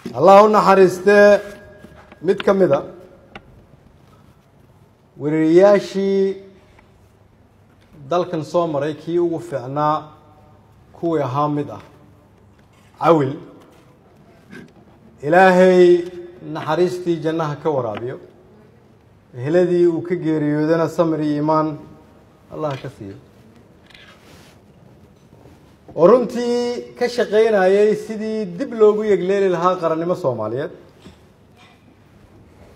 الله naxariiste mid ka mid a weeraryaashii dalkan soo maray kii ugu fiicnaa kuwii ahaa mid ah cawil ilaahay naxariistii jannaha ka waraabiyo eheladii uu ka geeriyoodana samir iyo iimaan allah ka siiyo oo runtii ka shaqeynayay sidii dib loogu yegleeli lahaa qarannimo Soomaaliyeed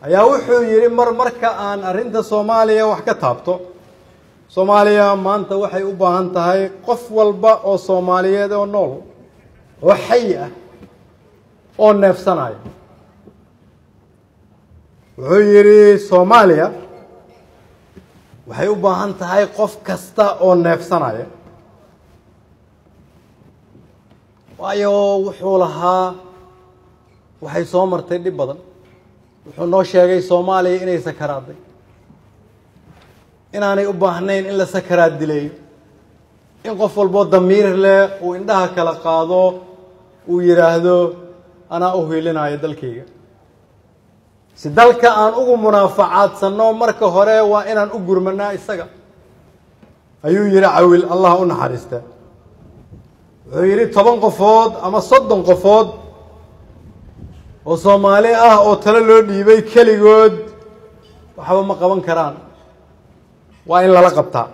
ayaa wuxuu yiri marka aan arinta Soomaaliya wax ka taabto Soomaaliya maanta waxay u baahan tahay qof walba oo Soomaaliyeed oo nool oo xay ah oo neefsanaya wuxuu yiri Soomaaliya waxay u baahan tahay qof kasta oo neefsanaya waayo wuxuu lahaa waxay soo martay dib badan wuxuu noo sheegay Soomaaliya inay sakaraaday inaanay u baahnayn in la sakaraad dileeyo in qof walba damiir leh uu indhaha kala qaado uu yiraahdo ana u heelinayo dalkayga si dalka aan ugu munaafacaadsanno marka hore waa inaan u gurmanaa isaga ayuu yiri cawil allah u naxariista wuxuu yiri 10 qofood ama 30 qofood oo Soomaali ah oo talo loo dhiibay kaligood waxba ma qaban karaan waa in la qabtaa